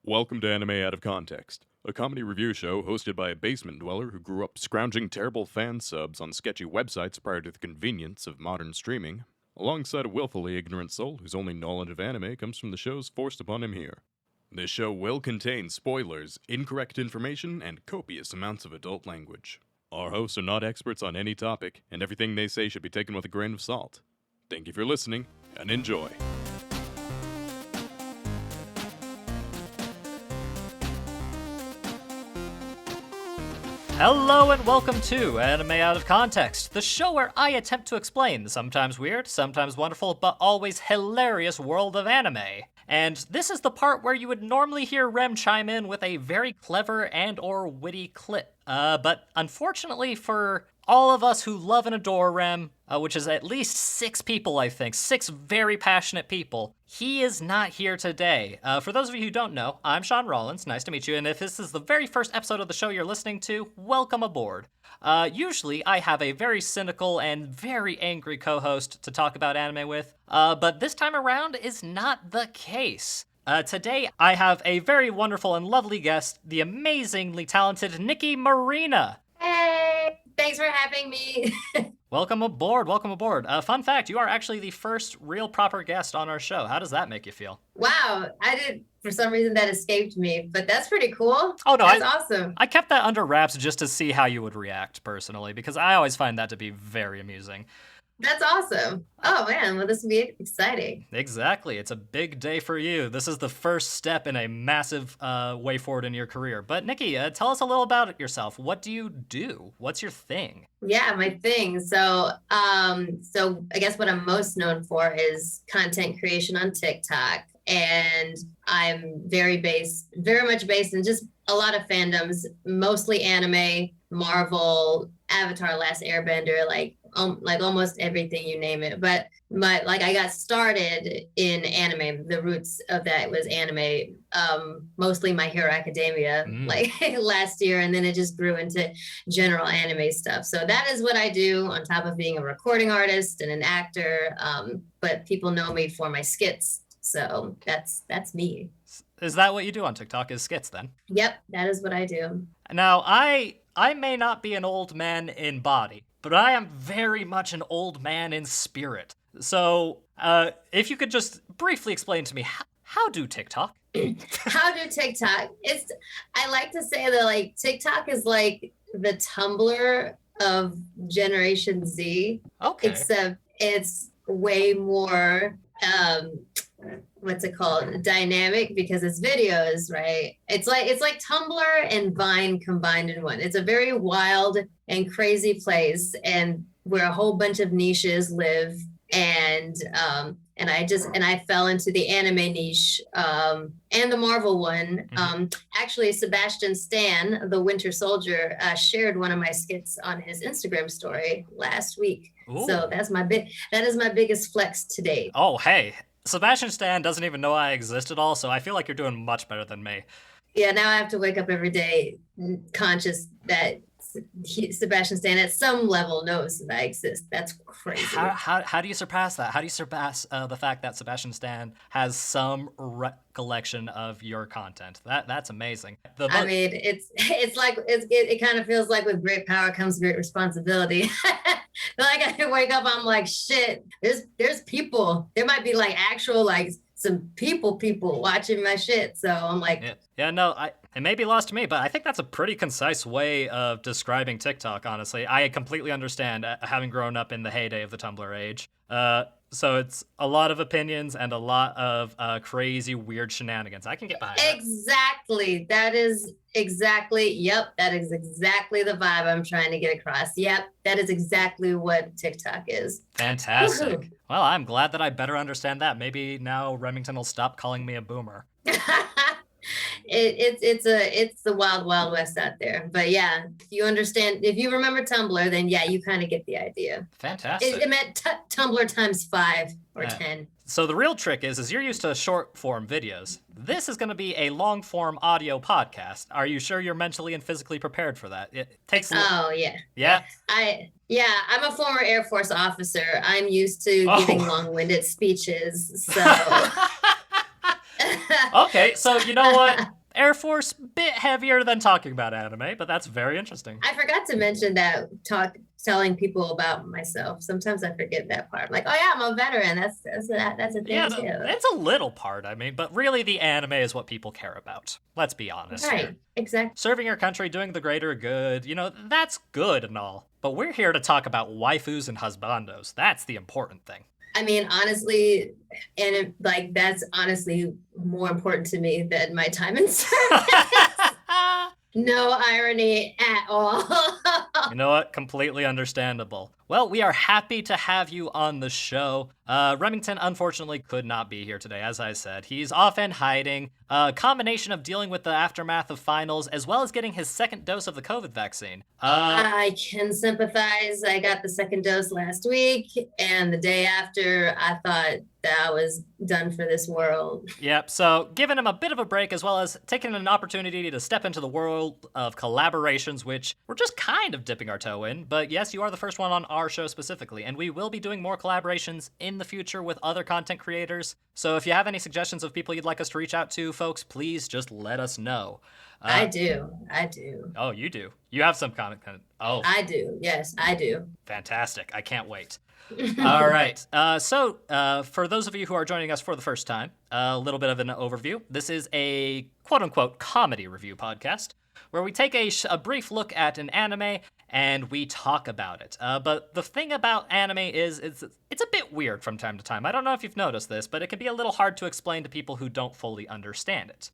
Welcome to Anime Out of Context, a comedy review show hosted by a basement dweller who grew up scrounging terrible fan subs on sketchy websites prior to the convenience of modern streaming, alongside a willfully ignorant soul whose only knowledge of anime comes from the shows forced upon him here. This show will contain spoilers, incorrect information, and copious amounts of adult language. Our hosts are not experts on any topic, and everything they say should be taken with a grain of salt. Thank you for listening, and enjoy. Hello and welcome to Anime Out of Context, the show where I attempt to explain the sometimes weird, sometimes wonderful, but always hilarious world of anime. And this is the part where you would normally hear Rem chime in with a very clever and or witty clip. But unfortunately for all of us who love and adore Rem, which is at least 6 people, I think, 6 very passionate people, he is not here today. For those of you who don't know, I'm Sean Rollins, nice to meet you, and if this is the very first episode of the show you're listening to, welcome aboard. Usually I have a very cynical and very angry co-host to talk about anime with, but this time around is not the case. Today I have a very wonderful and lovely guest, the amazingly talented Nicque Marina. Hey, thanks for having me. Welcome aboard, welcome aboard. Fun fact, you are actually the first real proper guest on our show. How does that make you feel? Wow, for some reason that escaped me, but that's pretty cool. Oh no, that's awesome. I kept that under wraps just to see how you would react personally, because I always find that to be very amusing. That's awesome. Oh man, well this will be exciting. Exactly, it's a big day for you. This is the first step in a massive way forward in your career. But Nicque, tell us a little about yourself. What do you do? What's your thing? Yeah, my thing. So I guess what I'm most known for is content creation on TikTok. And I'm very much based in just a lot of fandoms, mostly anime, Marvel, Avatar, Last Airbender, like almost everything you name it. But I got started in anime. The roots of that was anime, mostly My Hero Academia, like last year, and then it just grew into general anime stuff. So that is what I do on top of being a recording artist and an actor. But people know me for my skits. So that's me. Is that what you do on TikTok, is skits then? Yep, that is what I do. Now, I may not be an old man in body, but I am very much an old man in spirit. So, if you could just briefly explain to me, how do TikTok? How do TikTok? I like to say that like TikTok is like the Tumblr of Generation Z. Okay. Except it's way more what's it called, dynamic, because it's videos, right? It's like Tumblr and Vine combined in one. It's a very wild and crazy place, and where a whole bunch of niches live. And I fell into the anime niche and the Marvel one. Actually, Sebastian Stan, the Winter Soldier, shared one of my skits on his Instagram story last week. Ooh. So that is my biggest flex to date. Oh, hey. Sebastian Stan doesn't even know I exist at all, so I feel like you're doing much better than me. Yeah, now I have to wake up every day conscious that Sebastian Stan at some level knows that I exist. That's crazy. How do you surpass that? How do you surpass the fact that Sebastian Stan has some recollection of your content? That's amazing. I mean, it kind of feels like with great power comes great responsibility. Like I wake up, I'm like, shit. There's people. There might be like actual like some people watching my shit. So I'm like, it may be lost to me, but I think that's a pretty concise way of describing TikTok, honestly. I completely understand, having grown up in the heyday of the Tumblr age. So it's a lot of opinions and a lot of crazy, weird shenanigans. I can get behind that. Exactly. That is exactly the vibe I'm trying to get across. Yep, that is exactly what TikTok is. Fantastic. Woohoo. Well, I'm glad that I better understand that. Maybe now Remington will stop calling me a boomer. It's the wild west out there. But yeah, if you remember Tumblr, then yeah, you kind of get the idea. Fantastic. It meant Tumblr times 5 or 10. So the real trick is you're used to short form videos. This is going to be a long form audio podcast. Are you sure you're mentally and physically prepared for that? It takes. Oh yeah. Yeah. I'm a former Air Force officer. I'm used to giving long-winded speeches. So. Okay, so you know what? Air Force, bit heavier than talking about anime, but that's very interesting. I forgot to mention that telling people about myself. Sometimes I forget that part. I'm like, oh yeah, I'm a veteran. That's a thing Yeah, too. it's a little part, I mean, but really the anime is what people care about. Let's be honest Right, here. exactly. Serving your country, doing the greater good, that's good and all. But we're here to talk about waifus and husbandos. That's the important thing. I mean, honestly, that's honestly more important to me than my time in service. No irony at all. You know what? Completely understandable. Well, we are happy to have you on the show. Remington, unfortunately, could not be here today, as I said. He's off and hiding. A combination of dealing with the aftermath of finals, as well as getting his second dose of the COVID vaccine. I can sympathize. I got the second dose last week, and the day after, I thought that I was done for this world. Yep, so giving him a bit of a break, as well as taking an opportunity to step into the world of collaborations, which we're just kind of dipping our toe in. But yes, you are the first one on our show specifically, and we will be doing more collaborations in the future with other content creators. So if you have any suggestions of people you'd like us to reach out to, folks, please just let us know. I do. Oh, you do? You have some comment. Oh. I do. Yes, I do. Fantastic. I can't wait. All right. So for those of you who are joining us for the first time, a little bit of an overview. This is a quote-unquote comedy review podcast where we take a brief look at an anime and we talk about it. But the thing about anime is it's a bit weird from time to time. I don't know if you've noticed this, but it can be a little hard to explain to people who don't fully understand it.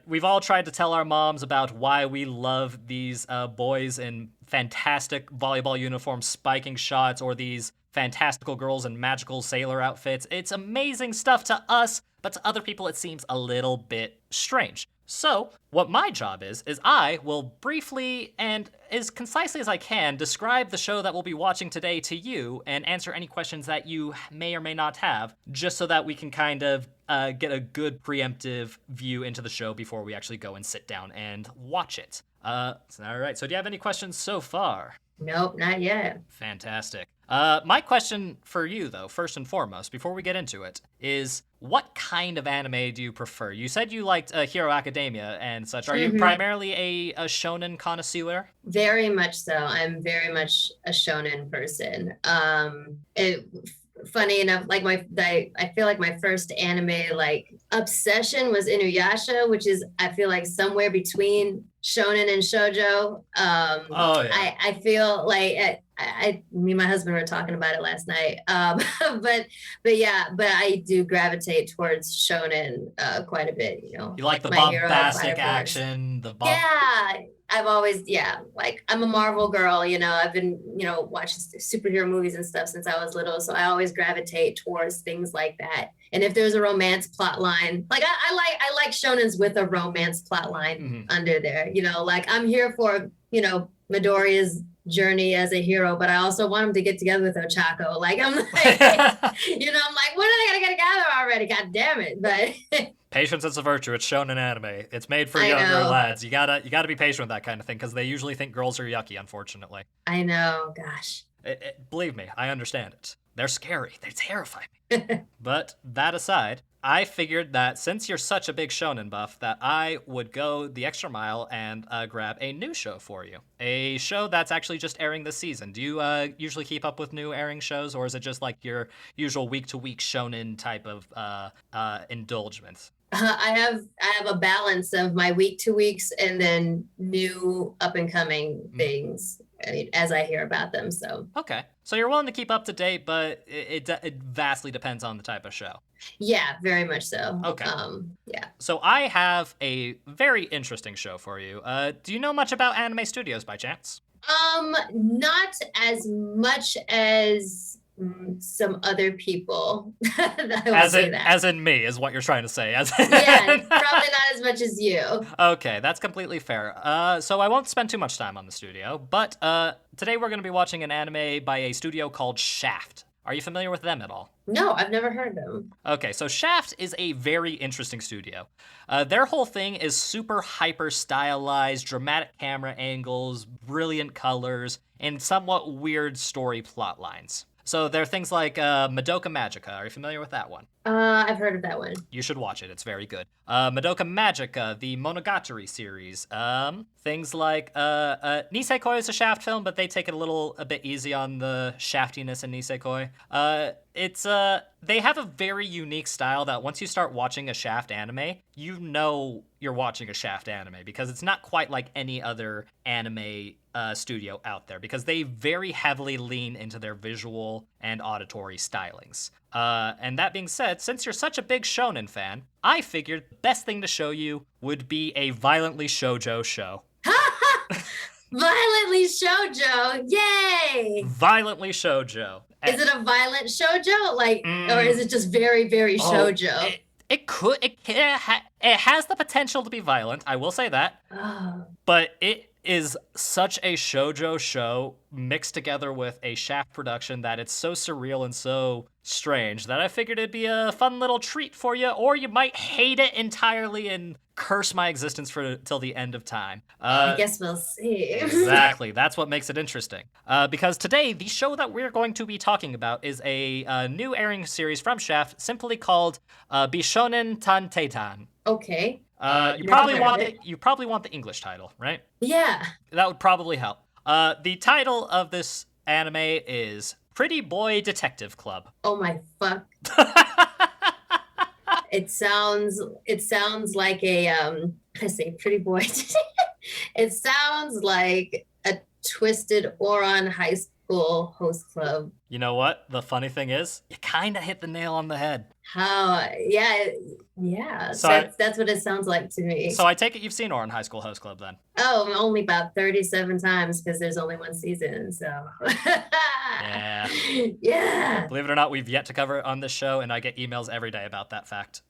We've all tried to tell our moms about why we love these boys in fantastic volleyball uniforms spiking shots, or these fantastical girls in magical sailor outfits. It's amazing stuff to us, but to other people it seems a little bit strange. So, what my job is I will briefly and as concisely as I can describe the show that we'll be watching today to you and answer any questions that you may or may not have, just so that we can kind of get a good preemptive view into the show before we actually go and sit down and watch it. All right, so do you have any questions so far? Nope, not yet. Fantastic. My question for you, though, first and foremost, before we get into it, is what kind of anime do you prefer? You said you liked Hero Academia and such. Are you primarily a shonen connoisseur? Very much so. I'm very much a shonen person. Funny enough, like I feel like my first anime obsession was Inuyasha, which is I feel like somewhere between shonen and shoujo. I feel like me and my husband were talking about it last night. But I do gravitate towards shonen quite a bit. You like the bombastic action, Yeah, I've always I'm a Marvel girl. I've been watching superhero movies and stuff since I was little, so I always gravitate towards things like that. And if there's a romance plot line, I like shonens with a romance plot line under there. I'm here for Midoriya's journey as a hero, but I also want him to get together with Ochako. I'm like, I'm like, when are they gonna get together already? God damn it! But patience is a virtue. It's shown in anime. It's made for younger lads. You gotta be patient with that kind of thing because they usually think girls are yucky. Unfortunately, I know. Gosh, believe me, I understand it. They're scary. They terrify me. But that aside, I figured that since you're such a big shonen buff, that I would go the extra mile and grab a new show for you. A show that's actually just airing this season. Do you usually keep up with new airing shows, or is it just like your usual week-to-week shonen type of indulgence? I have a balance of my week to weeks and then new up and coming things as I hear about them. So okay, so you're willing to keep up to date, but it vastly depends on the type of show. Yeah, very much so. Okay. Yeah. So I have a very interesting show for you. Do you know much about anime studios by chance? Not as much as some other people. As in me is what you're trying to say. Yeah, probably not as much as you. Okay, that's completely fair. So I won't spend too much time on the studio, but today we're going to be watching an anime by a studio called Shaft. Are you familiar with them at all? No, I've never heard them. Okay, so Shaft is a very interesting studio. Their whole thing is super hyper stylized, dramatic camera angles, brilliant colors, and somewhat weird story plot lines. So there are things like Madoka Magica. Are you familiar with that one? I've heard of that one. You should watch it. It's very good. Madoka Magica, the Monogatari series. Things like Nisekoi is a Shaft film, but they take it a bit easy on the shaftiness in Nisekoi. They have a very unique style that once you start watching a Shaft anime, you know you're watching a Shaft anime because it's not quite like any other anime studio out there because they very heavily lean into their visual and auditory stylings. And that being said, since you're such a big shonen fan, I figured the best thing to show you would be a violently shoujo show. Violently shoujo, yay! Violently shoujo. Is it a violent shoujo, or is it just very, very shoujo? It has the potential to be violent. I will say that. Oh. But it is such a shoujo show mixed together with a Shaft production that it's so surreal and so strange that I figured it'd be a fun little treat for you, or you might hate it entirely and curse my existence till the end of time. I guess we'll see. Exactly. That's what makes it interesting. Because today, the show that we're going to be talking about is a new airing series from Shaft simply called Bishonen Tanteitan. Okay. You probably want the English title, right? Yeah. That would probably help. The title of this anime is Pretty Boy Detective Club. Oh my fuck. It sounds like I say pretty boy. It sounds like a twisted Oron High School host club. You know what? The funny thing is, you kind of hit the nail on the head. How? Yeah. So that's what it sounds like to me. So I take it you've seen Oran High School Host Club then? Oh, only about 37 times because there's only one season. So. Yeah. Yeah. Believe it or not, we've yet to cover it on this show, and I get emails every day about that fact.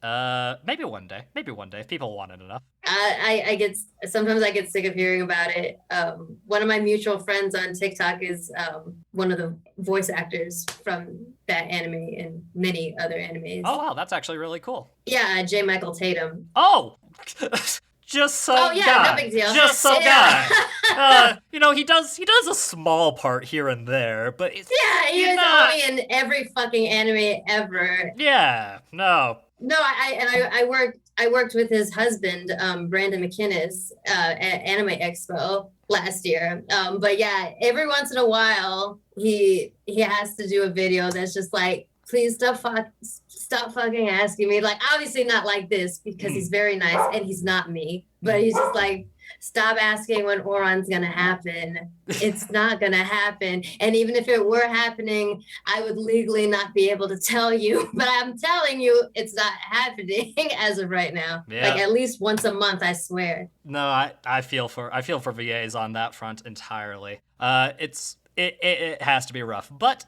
Maybe one day if people want it enough. Sometimes I get sick of hearing about it. One of my mutual friends on TikTok is one of the voice actors from that anime and many other animes. Oh wow, that's actually really cool. Yeah, J. Michael Tatum. Oh, just some guy. No big deal. Just some guy. He does a small part here and there, but it's he is only in every fucking anime ever. Yeah, no. No, I worked with his husband, Brandon McInnes, at Anime Expo last year. But yeah, every once in a while, he has to do a video that's just like, please stop fucking asking me. Like, obviously not like this because he's very nice and he's not me. But he's just like, stop asking when Oron's gonna happen. It's not gonna happen. And even if it were happening, I would legally not be able to tell you. But I'm telling you, it's not happening as of right now. Yeah. Like at least once a month, I swear. No, I feel for VAs on that front entirely. It has to be rough. But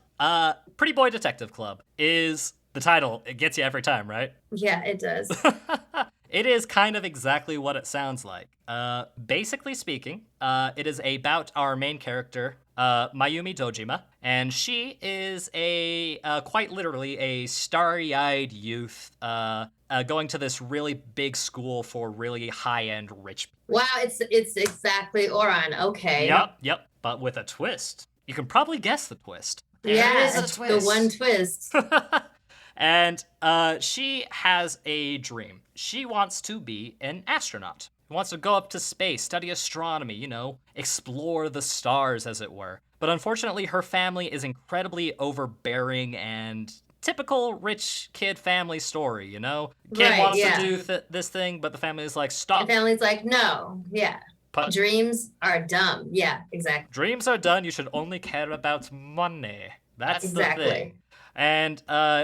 Pretty Boy Detective Club is the title. It gets you every time, right? Yeah, it does. It is kind of exactly what it sounds like. Basically speaking, it is about our main character, Mayumi Dojima, and she is quite literally a starry-eyed youth going to this really big school for really high-end rich people. Wow, it's exactly Oron. Okay. Yep, but with a twist. You can probably guess the twist. There is a twist. The one twist. And she has a dream. She wants to be an astronaut. She wants to go up to space, study astronomy, explore the stars, as it were. But unfortunately, her family is incredibly overbearing and typical rich kid family story, Kid wants to do this thing, but the family is like, stop. The family's like, no, yeah. Dreams are dumb. Yeah, exactly. Dreams are done. You should only care about money. That's exactly the thing. And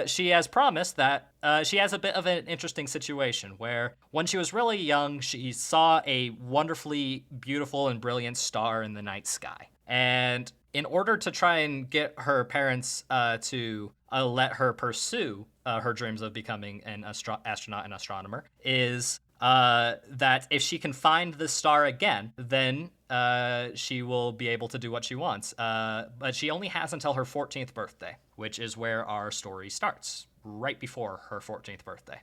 she has promised that she has a bit of an interesting situation where when she was really young, she saw a wonderfully beautiful and brilliant star in the night sky. And in order to try and get her parents to let her pursue her dreams of becoming an astronaut and astronomer, is that if she can find the star again, then she will be able to do what she wants. But she only has until her 14th birthday, which is where our story starts, right before her 14th birthday.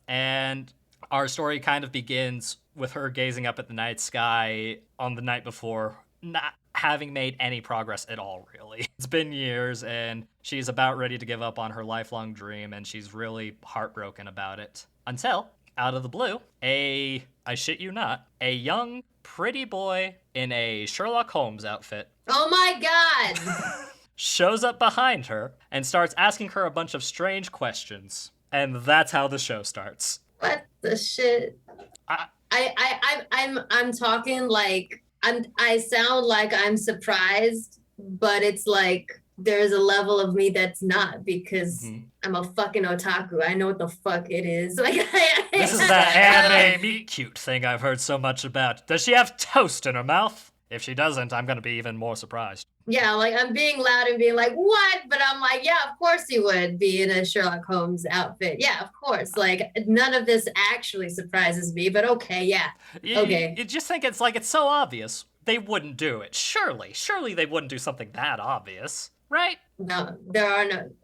And our story kind of begins with her gazing up at the night sky on the night before, not having made any progress at all, really. It's been years, and she's about ready to give up on her lifelong dream, and she's really heartbroken about it. Until, out of the blue, I shit you not, a young, pretty boy in a Sherlock Holmes outfit Oh my God! shows up behind her and starts asking her a bunch of strange questions. And that's how the show starts. What the shit? I'm talking like I sound like I'm surprised, but it's like there's a level of me that's not, because I'm a fucking otaku. I know what the fuck it is. Like this is that anime meet cute thing I've heard so much about. Does she have toast in her mouth? If she doesn't, I'm gonna be even more surprised. Yeah, like I'm being loud and being like, what? But I'm like, yeah, of course he would be in a Sherlock Holmes outfit. Yeah, of course. Like none of this actually surprises me, but okay, yeah. Okay. You just think it's like it's so obvious. They wouldn't do it. Surely they wouldn't do something that obvious, right? No,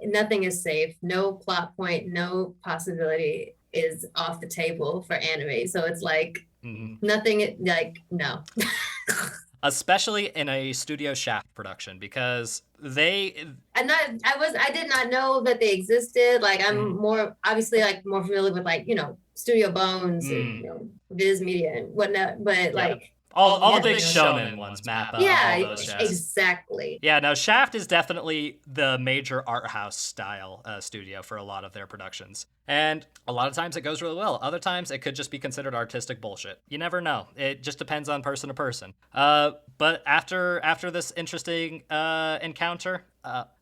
nothing is safe. No plot point, no possibility is off the table for anime. So it's like nothing, like, no. Especially in a Studio Shaft production, because I did not know that they existed. Like I'm more familiar with, like, Studio Bones and Viz Media and whatnot, but like all the big shonen ones map out all those shows. Exactly. Yeah, no, Shaft is definitely the major art house style studio for a lot of their productions. And a lot of times it goes really well. Other times it could just be considered artistic bullshit. You never know. It just depends on person to person. But after this interesting encounter,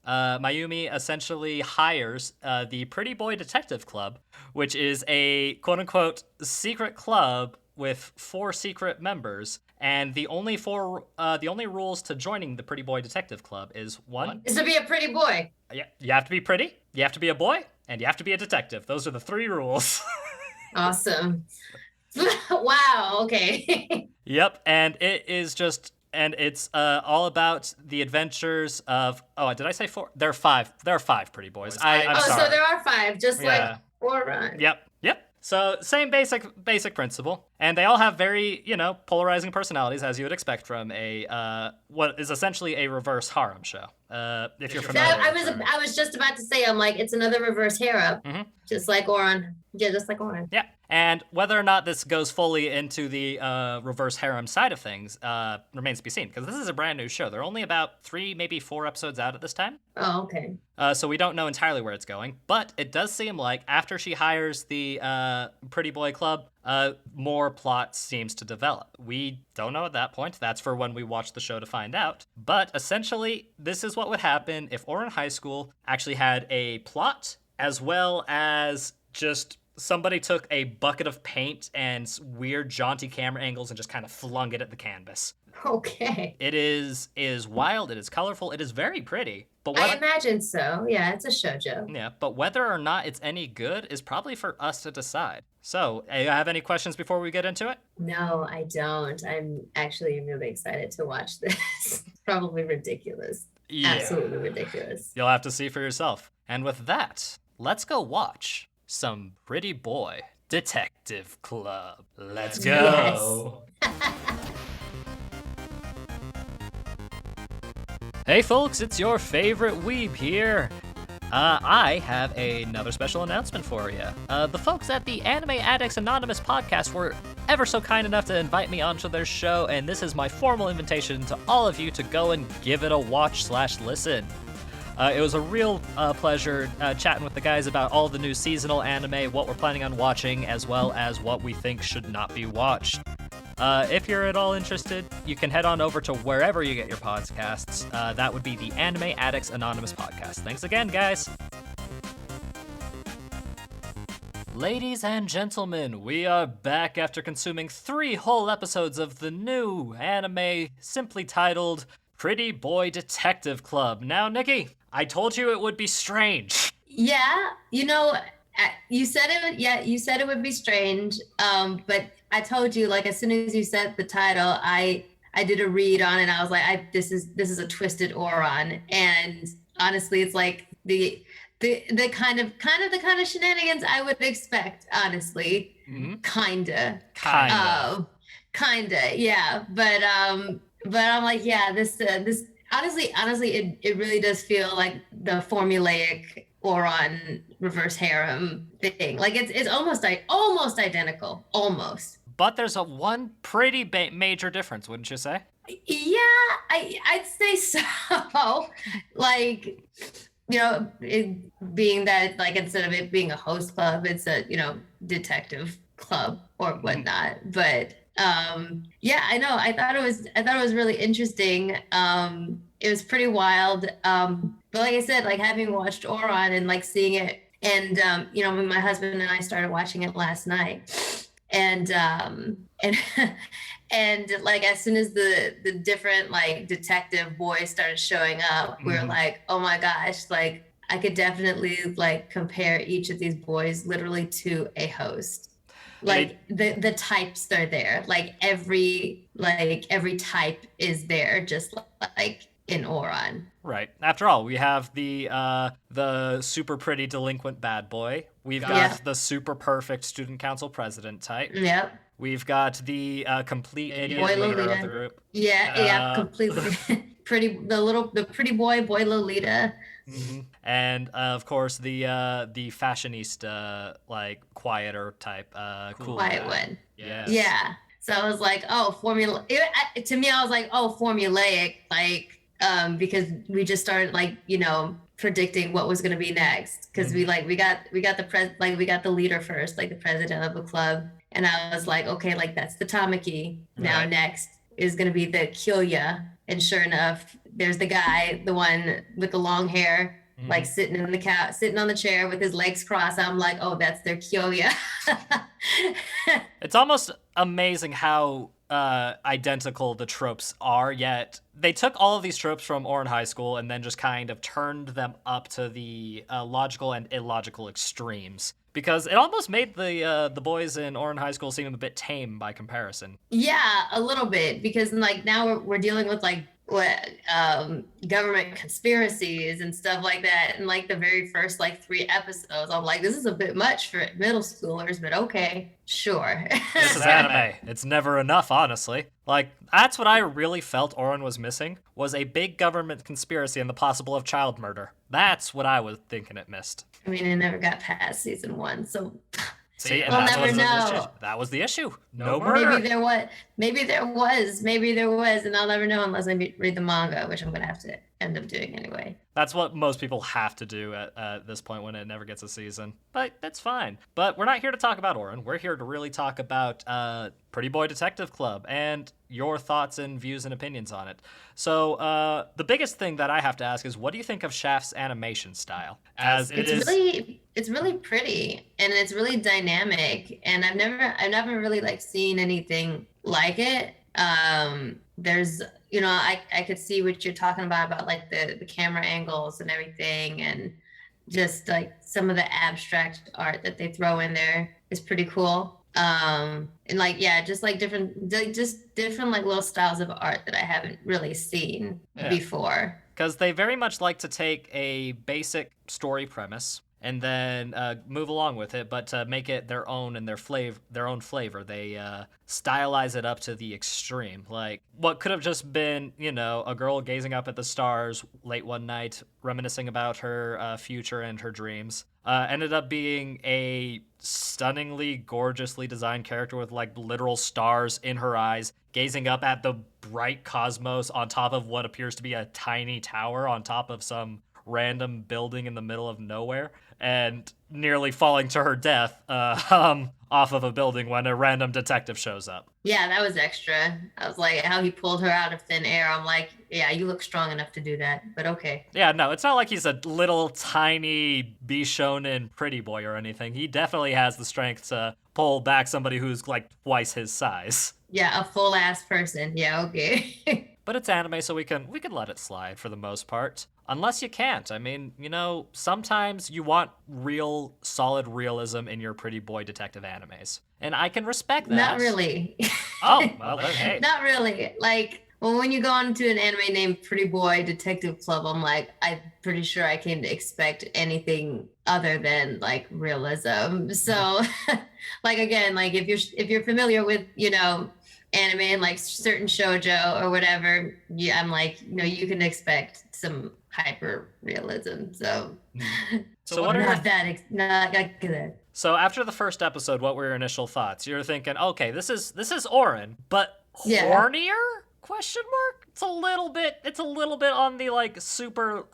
Mayumi essentially hires the Pretty Boy Detective Club, which is a quote-unquote secret club with 4 secret members, and the only rules to joining the Pretty Boy Detective Club is 1 is to be a pretty boy. Yeah, you have to be pretty, you have to be a boy, and you have to be a detective. Those are the 3 rules. Awesome. Wow. Okay. Yep, and it's all about the adventures of. Oh, did I say 4? There are 5. There are 5 pretty boys. I'm sorry. So there are 5, just like Oran. Yep. So same basic principle, and they all have very polarizing personalities, as you would expect from a what is essentially a reverse harem show. If you're familiar. I was just about to say, I'm like, it's another reverse harem, just like Oran. Yeah, just like Oran. Yeah. And whether or not this goes fully into the reverse harem side of things remains to be seen, because this is a brand new show. They're only about 3, maybe 4 episodes out at this time. Oh, okay. So we don't know entirely where it's going, but it does seem like after she hires the Pretty Boy Club, more plot seems to develop. We don't know at that point. That's for when we watch the show to find out. But essentially, this is what would happen if Oran High School actually had a plot, as well as just somebody took a bucket of paint and weird jaunty camera angles and just kind of flung it at the canvas. Okay. It is wild, it is colorful, it is very pretty. But I imagine so. Yeah, it's a shoujo. Yeah, but whether or not it's any good is probably for us to decide. So, you have any questions before we get into it? No, I don't. I'm actually really excited to watch this. It's probably ridiculous. Yeah. Absolutely ridiculous. You'll have to see for yourself. And with that, let's go watch some Pretty Boy Detective Club. Let's go. Yes. Hey folks, it's your favorite weeb here. I have another special announcement for you. The folks at the Anime Addicts Anonymous podcast were ever so kind enough to invite me onto their show, and this is my formal invitation to all of you to go and give it a watch/listen. It was a real pleasure chatting with the guys about all the new seasonal anime, what we're planning on watching, as well as what we think should not be watched. If you're at all interested, you can head on over to wherever you get your podcasts. That would be the Anime Addicts Anonymous podcast. Thanks again, guys. Ladies and gentlemen, we are back after consuming 3 whole episodes of the new anime simply titled Pretty Boy Detective Club. Now, Nicque, I told you it would be strange. Yeah, you said it. Yeah, you said it would be strange. But I told you, like, as soon as you said the title, I did a read on it. And I was like, this is a twisted Oran. And honestly, it's like the kind of shenanigans I would expect. Honestly, kinda, yeah. But but I'm like, yeah, this honestly, it really does feel like the formulaic Oron reverse harem thing. Like it's almost identical, almost. But there's a one pretty major difference, wouldn't you say? Yeah, I'd say so. Like, it being that like instead of it being a host club, it's a detective club or whatnot. But yeah, I know. I thought it was really interesting. It was pretty wild. But like I said, like having watched Oron and like seeing it, and when my husband and I started watching it last night, and and like as soon as the different like detective boys started showing up, we were like, oh my gosh, like I could definitely like compare each of these boys literally to a host. Like the types are there, like every type is there, just like in Oron. Right. After all, we have the super pretty delinquent bad boy. We've got the super perfect student council president type. Yep. We've got the complete idiot Boy leader Lolita. of the group. Yeah, completely. The pretty boy Lolita. Mm-hmm. And of course the fashionista, like quieter type, cool quiet guy. one. Yes. Yeah. So I was like, oh, to me, I was like, oh, formulaic, like, because we just started like, predicting what was going to be next. Cause we got the leader first, like the president of the club. And I was like, okay, like that's the Tamaki. Now next is going to be the Kyoya. And sure enough, there's the guy, the one with the long hair, like sitting on the chair with his legs crossed. I'm like, oh, that's their Kyoya. It's almost amazing how identical the tropes are, yet they took all of these tropes from Oran High School and then just kind of turned them up to the logical and illogical extremes. Because it almost made the boys in Oran High School seem a bit tame by comparison. Yeah, a little bit, because like now we're dealing with like what government conspiracies and stuff like that. And like the very first like 3 episodes, I'm like, this is a bit much for middle schoolers, but okay, sure. This is anime. It's never enough, honestly. Like, that's what I really felt Oren was missing, was a big government conspiracy and the possible of child murder. That's what I was thinking it missed. I mean, it never got past season 1, so see, and we'll never know. That was the issue. No murder. Maybe there was, and I'll never know unless I read the manga, which I'm gonna have to end up doing anyway. That's what most people have to do at this point when it never gets a season. But that's fine. But we're not here to talk about Oren. We're here to really talk about Pretty Boy Detective Club and your thoughts and views and opinions on it. So the biggest thing that I have to ask is, what do you think of Shaft's animation style? It's really pretty and it's really dynamic, and I've never really like seen anything like it. There's I could see what you're talking about like the camera angles and everything, and just like some of the abstract art that they throw in there is pretty cool. And like just different like little styles of art that I haven't really seen before. Because they very much like to take a basic story premise and then move along with it, but to make it their own and their own flavor, they stylize it up to the extreme. Like what could have just been, a girl gazing up at the stars late one night, reminiscing about her future and her dreams, ended up being a stunningly, gorgeously designed character with like literal stars in her eyes, gazing up at the bright cosmos on top of what appears to be a tiny tower on top of some random building in the middle of nowhere, and nearly falling to her death off of a building when a random detective shows up. Yeah, that was extra. I was like, how he pulled her out of thin air. I'm like, yeah, you look strong enough to do that, but okay. Yeah, no, it's not like he's a little tiny Bishonen pretty boy or anything. He definitely has the strength to pull back somebody who's like twice his size. Yeah, a full ass person. Yeah, okay. But it's anime, so we can let it slide for the most part. Unless you can't. I mean, sometimes you want real, solid realism in your pretty boy detective animes. And I can respect that. Not really. Oh, well, then, hey. Not really. Like, when you go on to an anime named Pretty Boy Detective Club, I'm like, I'm pretty sure I can expect anything other than like realism. So, like again, like if you're familiar with anime and like certain shoujo or whatever, yeah, I'm like, you can expect some hyper realism. So, So what are not like that. So after the first episode, what were your initial thoughts? You're thinking, okay, this is Oren, but Yeah. hornier? Question mark? It's a little bit on the like super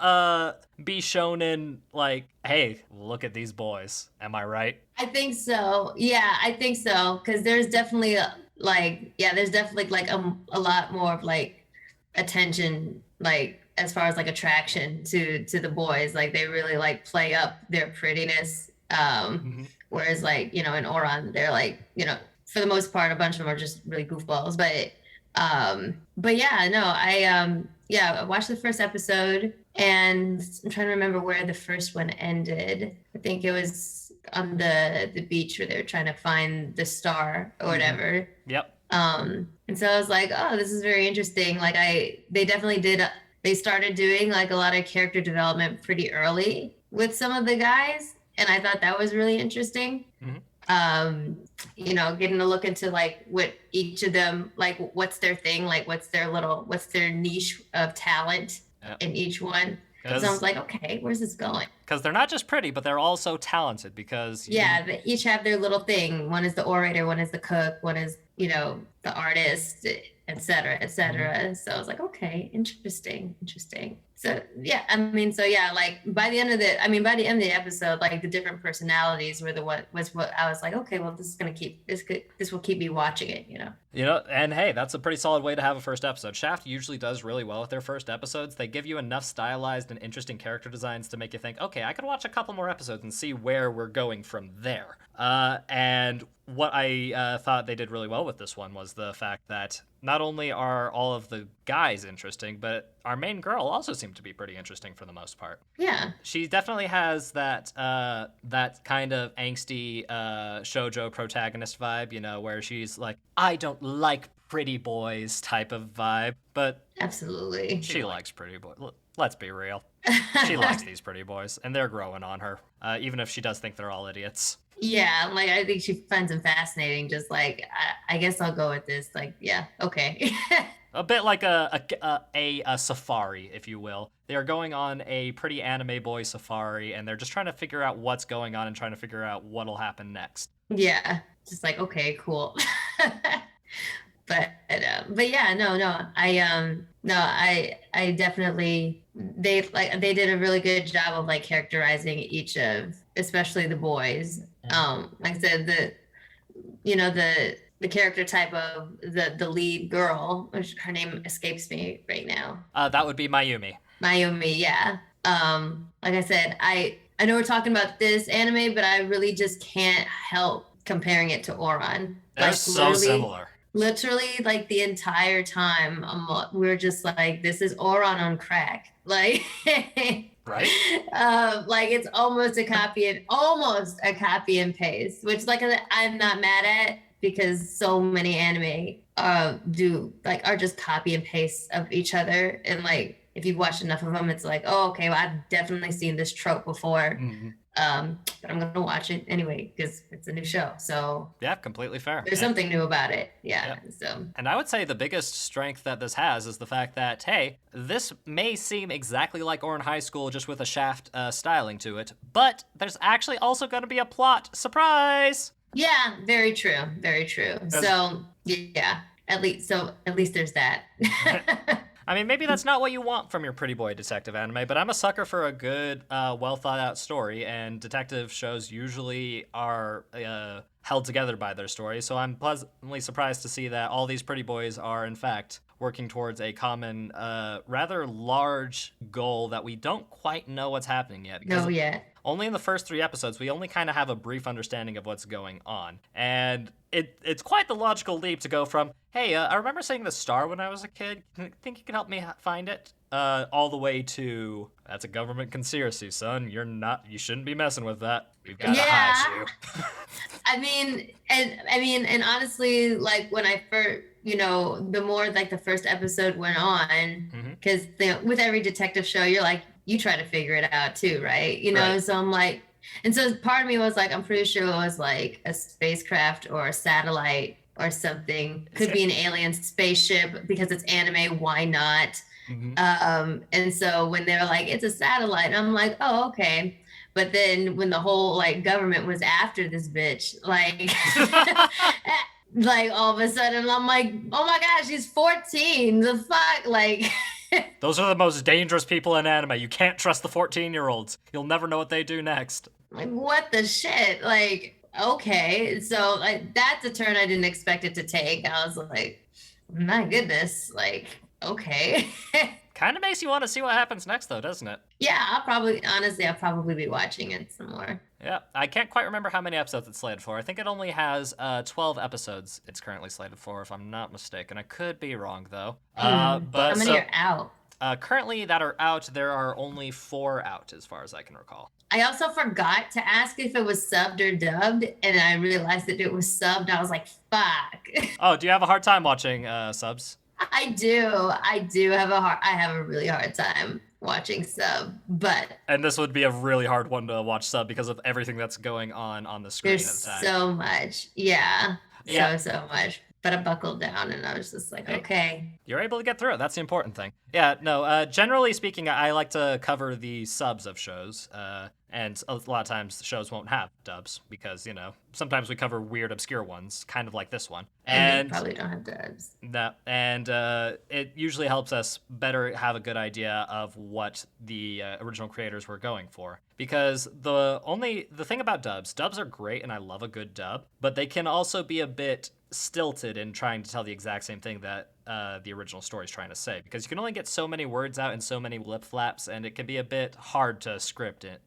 Bishonen, like, hey, look at these boys. Am I right? I think so. Yeah, I think so. Because there's definitely there's definitely like a lot more of like attention, like as far as like attraction to the boys. Like they really like play up their prettiness. Whereas like, in Oran, they're like, for the most part, a bunch of them are just really goofballs. But yeah, no, I watched the first episode and I'm trying to remember where the first one ended. I think it was on the beach where they were trying to find the star or whatever. Yep. And so I was like, oh, this is very interesting. Like they definitely did. They started doing like a lot of character development pretty early with some of the guys, and I thought that was really interesting. Getting to look into like what each of them, like what's their thing, like what's their niche of talent in each one. So I was like, okay, where's this going? Because they're not just pretty, but they're also talented because... they each have their little thing. One is the orator, one is the cook, one is, the artist, et cetera, et cetera. So I was like, okay, interesting. So, yeah, like by the end of the episode, like the different personalities were what I was like, okay, well, this will keep me watching it, And hey, that's a pretty solid way to have a first episode. Shaft usually does really well with their first episodes. They give you enough stylized and interesting character designs to make you think, okay, I could watch a couple more episodes and see where we're going from there. And what I thought they did really well with this one was the fact that not only are all of the guys interesting, but our main girl also seemed to be pretty interesting for the most part. Yeah. She definitely has that kind of angsty shoujo protagonist vibe, where she's like, I don't like pretty boys type of vibe, but absolutely she likes pretty boys. Let's be real. She likes these pretty boys, and they're growing on her, even if she does think they're all idiots. Yeah, like I think she finds them fascinating. Just like I guess I'll go with this. Like, yeah, okay. A bit like a safari, if you will. They are going on a pretty anime boy safari, and they're just trying to figure out what's going on and trying to figure out what'll happen next. Yeah, just like, okay, cool. But yeah, no, I definitely they did a really good job of like characterizing each of, especially the boys. Like I said, the character type of the lead girl, which her name escapes me right now. That would be Mayumi. Mayumi, yeah. Like I said, I know we're talking about this anime, but I really just can't help comparing it to Oran. They're like, so similar. Literally, like the entire time, we're just like, this is Oran on crack. Like, right? Like it's almost a copy and paste, which like I'm not mad at, because so many anime are just copy and paste of each other, and like if you've watched enough of them, it's like, oh, okay, well, I've definitely seen this trope before. But I'm gonna watch it anyway because it's a new show. So yeah, completely fair. There's something new about it. Yeah. So. And I would say the biggest strength that this has is the fact that, hey, this may seem exactly like Oran High School, just with a Shaft styling to it, but there's actually also going to be a plot surprise. Yeah, very true. Very true. So yeah, at least there's that. I mean, maybe that's not what you want from your pretty boy detective anime, but I'm a sucker for a good, well-thought-out story, and detective shows usually are held together by their story, so I'm pleasantly surprised to see that all these pretty boys are, in fact, working towards a common, rather large goal that we don't quite know what's happening yet. No, yet. Only in the first 3 episodes, we only kind of have a brief understanding of what's going on. And it's quite the logical leap to go from, hey, I remember seeing the star when I was a kid. Think you can help me find it? All the way to, that's a government conspiracy, son. You shouldn't be messing with that. We've got to hide you. and honestly, like when I first, the more like the first episode went on, because with every detective show, you're like, you try to figure it out too, right? Right. So I'm like, and so part of me was like, I'm pretty sure it was like a spacecraft or a satellite or something. Could be an alien spaceship because it's anime. Why not? Mhm. And so when they're like, it's a satellite, I'm like, oh, okay. But then when the whole like government was after this bitch, like, like all of a sudden I'm like, oh my gosh, she's 14. The fuck, like. Those are the most dangerous people in anime. You can't trust the 14-year-olds. You'll never know what they do next. Like, what the shit? Like, okay. So like that's a turn I didn't expect it to take. I was like, my goodness, like, okay. Kind of makes you want to see what happens next, though, doesn't it? Yeah, I'll probably be watching it some more. Yeah, I can't quite remember how many episodes it's slated for. I think it only has 12 episodes it's currently slated for, if I'm not mistaken. I could be wrong, though. How many are out? Currently that are out, there are only 4 out, as far as I can recall. I also forgot to ask if it was subbed or dubbed, and I realized that it was subbed. I was like, fuck. Oh, do you have a hard time watching subs? I do have I have a really hard time watching sub, but And this would be a really hard one to watch sub because of everything that's going on the screen at there's the time. so much. Yeah. Yeah. So much. But I buckled down and I was just like, okay. You're able to get through it. That's the important thing. Yeah, no, generally speaking, I like to cover the subs of shows. And a lot of times shows won't have dubs because, you know, sometimes we cover weird, obscure ones, kind of like this one. And they probably don't have dubs. No, and it usually helps us better have a good idea of what the original creators were going for. Because the thing about dubs are great and I love a good dub, but they can also be a bit stilted in trying to tell the exact same thing that the original story is trying to say, because you can only get so many words out and so many lip flaps, and it can be a bit hard to script it,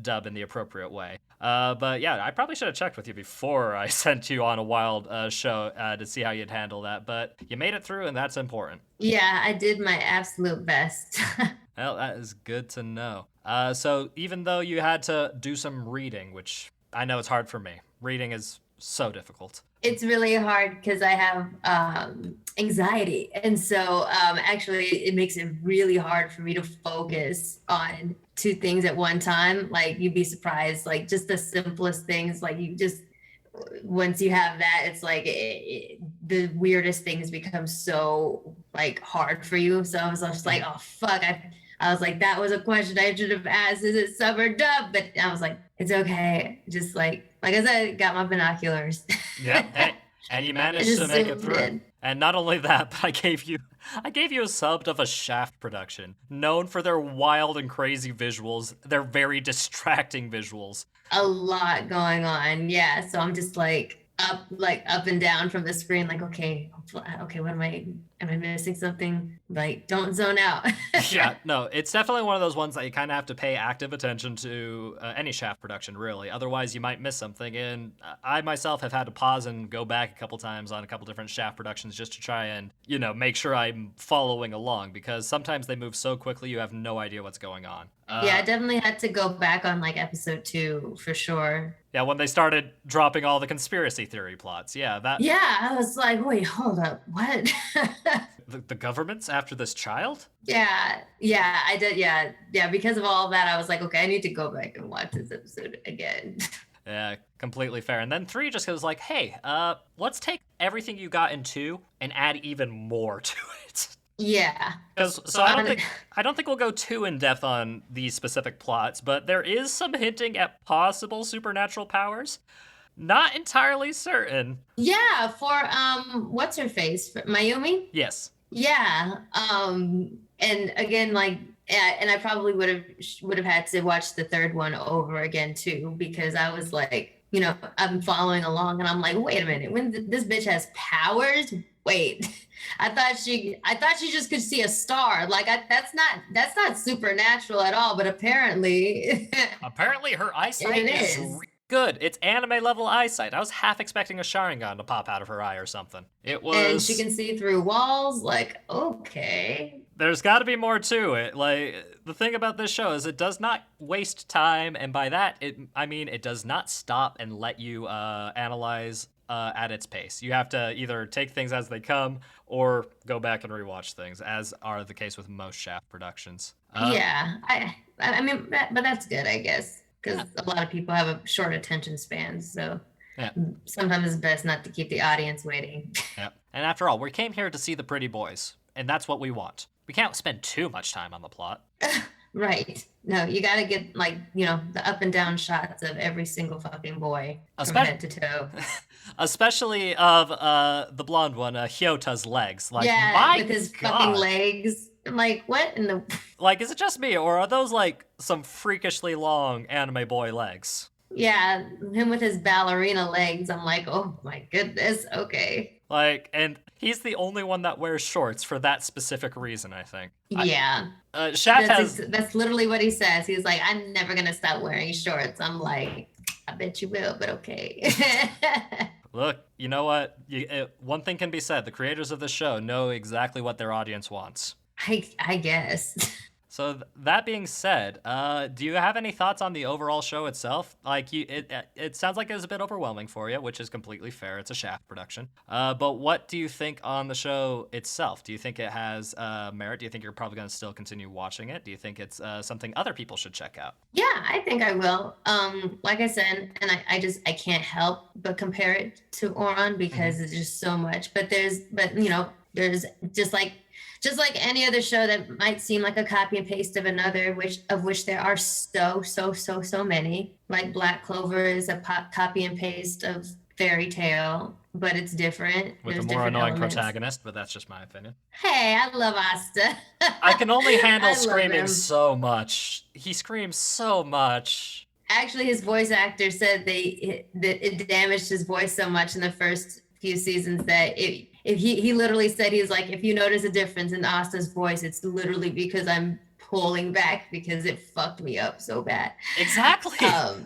dub in the appropriate way. But yeah, I probably should have checked with you before I sent you on a wild show to see how you'd handle that, but you made it through, and that's important. Yeah, I did my absolute best. Well, that is good to know. So even though you had to do some reading, which I know it's hard for me, reading is so difficult. It's really hard because I have anxiety. And so actually it makes it really hard for me to focus on 2 things at one time. Like you'd be surprised, like just the simplest things, like you just, once you have that, it's like the weirdest things become so like hard for you. So I was just like, oh, fuck. I was like, that was a question I should have asked. Is it sub or dub? But I was like, it's okay. Just like I said, got my binoculars. Yeah, and you managed to make it through. And not only that, but I gave you a sub of a Shaft production, known for their wild and crazy visuals. They're very distracting visuals. A lot going on, yeah. So I'm just like up and down from the screen, like, okay, what am I missing something? Like, don't zone out. Yeah, no, it's definitely one of those ones that you kind of have to pay active attention to any Shaft production, really. Otherwise, you might miss something. And I myself have had to pause and go back a couple times on a couple different Shaft productions just to try and, you know, make sure I'm following along, because sometimes they move so quickly you have no idea what's going on. Yeah, I definitely had to go back on like episode 2 for sure. Yeah, when they started dropping all the conspiracy theory plots. Yeah, that. Yeah, I was like, wait, hold up, what? The government's after this child? Yeah, I did. Yeah, because of all that, I was like, okay, I need to go back and watch this episode again. Yeah, completely fair. And then 3 just goes like, hey, let's take everything you got in 2 and add even more to it. Yeah. So I don't think we'll go too in depth on these specific plots, but there is some hinting at possible supernatural powers. Not entirely certain. Yeah, for what's her face? Mayumi? Yes. Yeah. And again, like, and I probably would have had to watch the 3rd one over again too, because I was like, you know, I'm following along and I'm like, wait a minute, when this bitch has powers? Wait, I thought she just could see a star. Like that's not supernatural at all. But apparently her eyesight is good. It's anime level eyesight. I was half expecting a Sharingan to pop out of her eye or something. It was. And she can see through walls. Like, okay. There's got to be more to it. Like, the thing about this show is it does not waste time, and by that I mean it does not stop and let you analyze at its pace. You have to either take things as they come or go back and rewatch things, as are the case with most Shaft productions. Yeah, I mean, but that's good, I guess, because a lot of people have a short attention span. So Yeah. Sometimes it's best not to keep the audience waiting. Yeah. And after all, we came here to see the pretty boys, and that's what we want. We can't spend too much time on the plot. Right. No, you got to get the up and down shots of every single fucking boy from head to toe. Especially of the blonde one, Hyota's legs. Like, yeah, my with his God. fucking legs. I'm like, what in the... Like, is it just me, or are those, like, some freakishly long anime boy legs? Yeah, him with his ballerina legs. I'm like, oh my goodness, okay. Like, and he's the only one that wears shorts for that specific reason, I think. Yeah. That's literally what he says. He's like, I'm never going to stop wearing shorts. I'm like, I bet you will, but okay. Look, you know what? One thing can be said. The creators of the show know exactly what their audience wants. I guess. So that being said, do you have any thoughts on the overall show itself? Like, it sounds like it was a bit overwhelming for you, which is completely fair. It's a Shaft production. But what do you think on the show itself? Do you think it has merit? Do you think you're probably going to still continue watching it? Do you think it's something other people should check out? Yeah, I think I will. Like I said, and I can't help but compare it to Oran because it's just so much. But there's just like any other show that might seem like a copy and paste of another, which there are so many. Like Black Clover is a copy and paste of Fairy Tail, but it's different. With a more annoying protagonist, but that's just my opinion. Hey, I love Asta. I can only handle screaming so much. He screams so much. Actually, his voice actor said it damaged his voice so much in the first few seasons that he literally said, he's like, if you notice a difference in Asta's voice, it's literally because I'm pulling back because it fucked me up so bad. Exactly.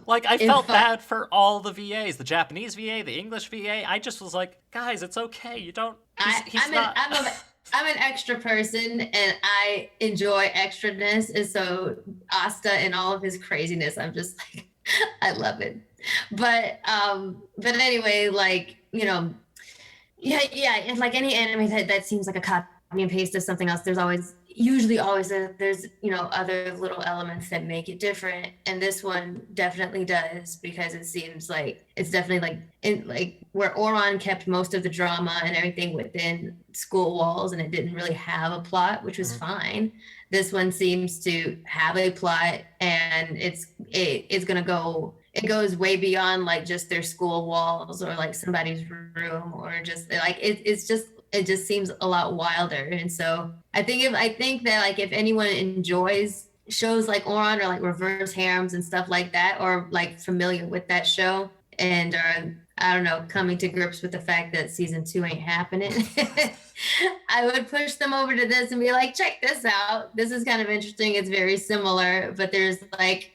Like, I felt bad for all the VAs, the Japanese VA, the English VA. I just was like, guys, it's okay. You don't. I'm an extra person and I enjoy extraness. And so Asta and all of his craziness, I'm just like, I love it. But anyway, like, yeah, and like any anime that seems like a copy and paste of something else, there's usually always other little elements that make it different, and this one definitely does, because it seems like it's definitely like where Oran kept most of the drama and everything within school walls, and it didn't really have a plot, which was fine. This one seems to have a plot, and it's gonna go. It goes way beyond like just their school walls or like somebody's room, or just like it just seems a lot wilder. And so I think that like if anyone enjoys shows like Oran or like reverse harems and stuff like that, or like familiar with that show and are, I don't know, coming to grips with the fact that season 2 ain't happening, I would push them over to this and be like, check this out. This is kind of interesting. It's very similar, but there's like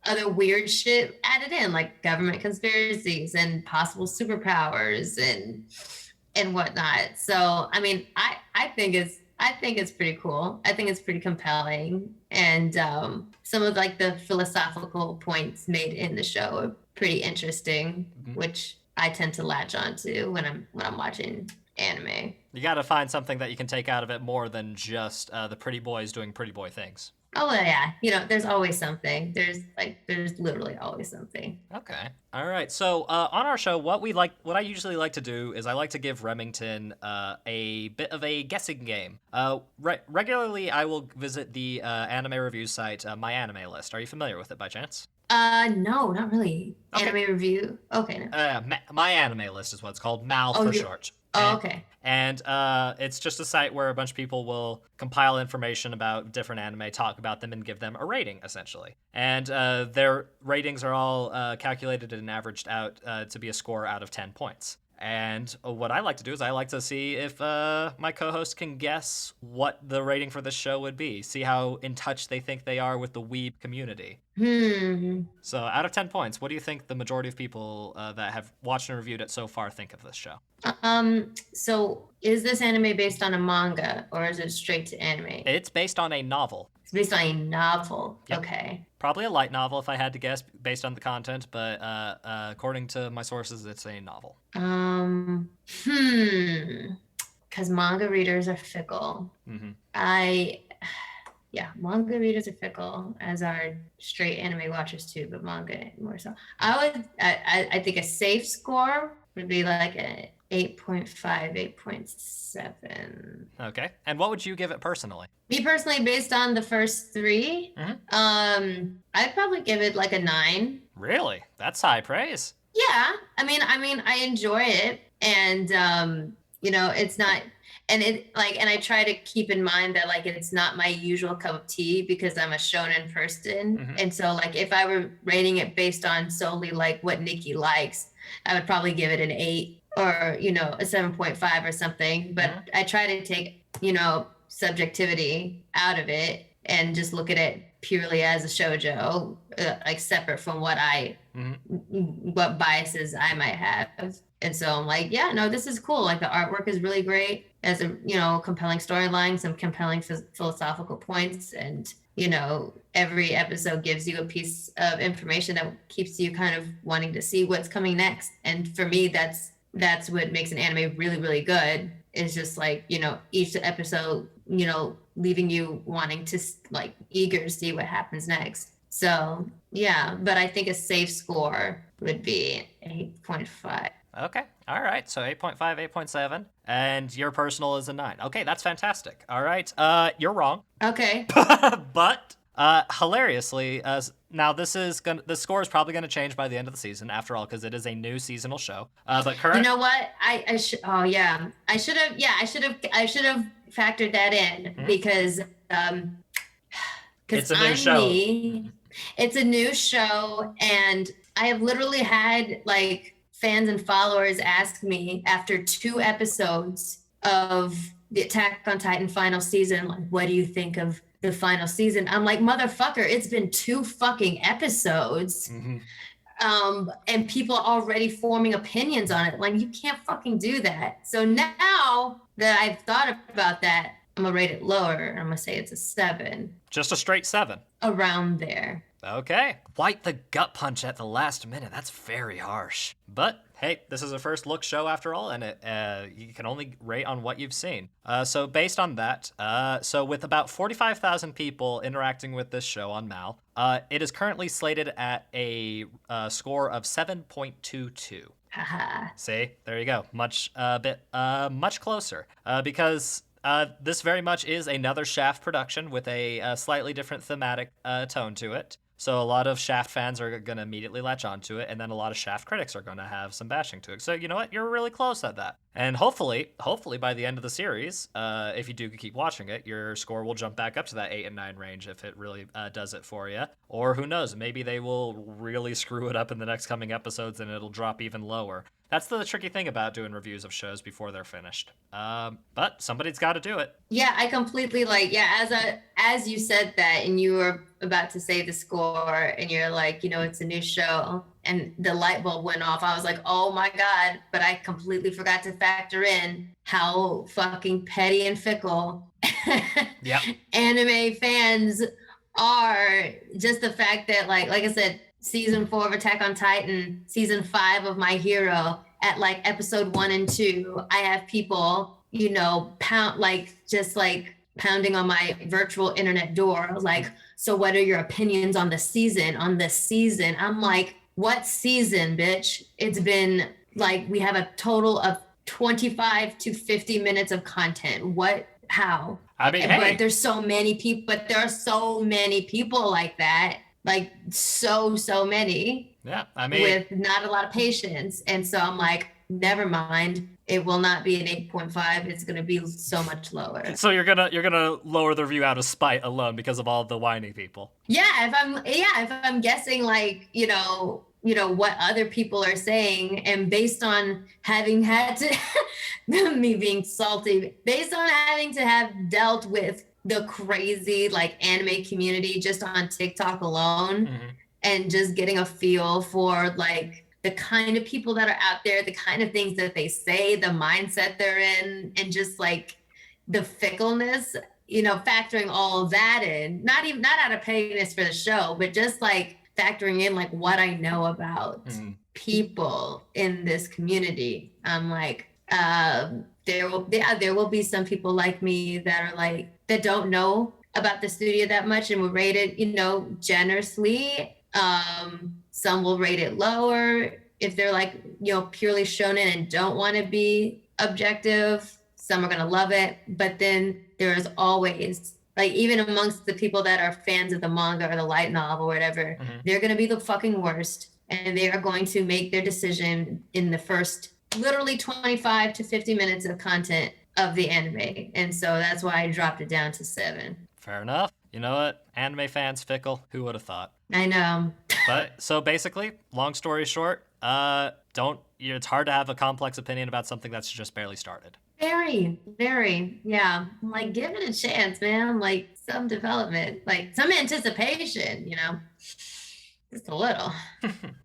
other weird shit added in, like government conspiracies and possible superpowers and whatnot. So, I mean, I think it's pretty cool. I think it's pretty compelling. And some of like the philosophical points made in the show are pretty interesting, which I tend to latch on to when I'm watching anime. You got to find something that you can take out of it more than just the pretty boys doing pretty boy things. Oh yeah, there's always something. There's literally always something. Okay. All right. So on our show, what I usually like to do is I like to give Remington a bit of a guessing game. Regularly, I will visit the anime review site, My Anime List. Are you familiar with it by chance? No, not really. Okay. Anime review. Okay. No. My Anime List is what it's called. MAL for short. Oh, okay. And it's just a site where a bunch of people will compile information about different anime, talk about them, and give them a rating, essentially. And their ratings are all calculated and averaged out to be a score out of 10 points. And what I like to do is I like to see if my co-host can guess what the rating for this show would be. See how in touch they think they are with the weeb community. So out of 10 points, what do you think the majority of people that have watched and reviewed it so far think of this show? So is this anime based on a manga or is it straight to anime? It's based on a novel. It's based on a novel. Yep. Okay. Probably a light novel if I had to guess based on the content, but according to my sources, it's a novel. Because manga readers are fickle. yeah, manga readers are fickle, as are straight anime watchers too, but manga more so. I think a safe score would be like a 8.5, 8.7. Okay. And what would you give it personally? Me personally, based on the first 3, I'd probably give it like a 9. Really? That's high praise. Yeah, I enjoy it, and it's not, and I try to keep in mind that like it's not my usual cup of tea because I'm a shonen person, and so like if I were rating it based on solely like what Nicque likes, I would probably give it an 8 or a 7.5 or something. But I try to take subjectivity out of it and just look at it purely as a shoujo, like separate from what biases I might have. And so I'm like, yeah, no, this is cool. Like the artwork is really great. As a compelling storyline, some compelling philosophical points, and every episode gives you a piece of information that keeps you kind of wanting to see what's coming next. And for me, that's what makes an anime really, really good. Is just like each episode leaving you wanting to like eager to see what happens next. So yeah, but I think a safe score would be 8.5. Okay. All right. So 8.5, 8.7. And your personal is a 9. Okay, that's fantastic. All right. You're wrong. Okay. But hilariously, now the score is probably gonna change by the end of the season, after all, because it is a new seasonal show. But current. You know what? I should. Oh yeah. I should have. Yeah. I should have factored that in because it's a new show. It's a new show, and I have literally had like fans and followers ask me after 2 episodes of the Attack on Titan final season, like, what do you think of the final season? I'm like, motherfucker, it's been 2 fucking episodes. And people are already forming opinions on it. Like, you can't fucking do that. So now that I've thought about that, I'm gonna rate it lower. I'm gonna say it's a 7. Just a straight 7. Around there. Okay. Quite the gut punch at the last minute. That's very harsh. But hey, this is a first look show after all, and you can only rate on what you've seen. So based on that, so with about 45,000 people interacting with this show on Mal, it is currently slated at a score of 7.22. See, there you go. Much closer. Because this very much is another Shaft production with a slightly different thematic tone to it. So a lot of Shaft fans are going to immediately latch onto it, and then a lot of Shaft critics are going to have some bashing to it. So you know what? You're really close at that. And hopefully by the end of the series, if you do keep watching it, your score will jump back up to that 8 and 9 range if it really does it for you. Or who knows? Maybe they will really screw it up in the next coming episodes, and it'll drop even lower. That's the tricky thing about doing reviews of shows before they're finished. But somebody's got to do it. Yeah, I completely as you said that, and you were about to say the score, and you're like, it's a new show, and the light bulb went off. I was like, oh my God, but I completely forgot to factor in how fucking petty and fickle anime fans are. Just the fact that like I said, season 4 of Attack on Titan, season 5 of My Hero, at like episode 1 and 2, I have people, pounding on my virtual internet door, like, so what are your opinions on this season? I'm like, what season, bitch? It's been like, we have a total of 25 to 50 minutes of content. What? How? I mean, but there's so many people, but there are so many people like that. Like so many. Yeah, I mean, with not a lot of patience. And so I'm like, never mind. It will not be an 8.5. It's going to be so much lower. So you're gonna lower the review out of spite alone because of all the whiny people. Yeah, if I'm guessing like what other people are saying, and based on having had to me being salty, based on having to have dealt with the crazy like anime community just on TikTok alone, and just getting a feel for like the kind of people that are out there, the kind of things that they say, the mindset they're in, and just like the fickleness, factoring all of that in, not out of pettiness for the show, but just like factoring in like what I know about people in this community. I'm like, there will be some people like me that are like, that don't know about the studio that much and will rate it, generously. Some will rate it lower if they're like, purely shonen and don't want to be objective. Some are going to love it. But then there is always, like, even amongst the people that are fans of the manga or the light novel or whatever, they're going to be the fucking worst. And they are going to make their decision in the first literally 25 to 50 minutes of content of the anime. And so that's why I dropped it down to 7. Fair enough. You know what? Anime fans fickle. Who would have thought? I know. But so basically, long story short, it's hard to have a complex opinion about something that's just barely started. Very, very, yeah. I'm like, give it a chance, man. Like, some development, like some anticipation, just a little.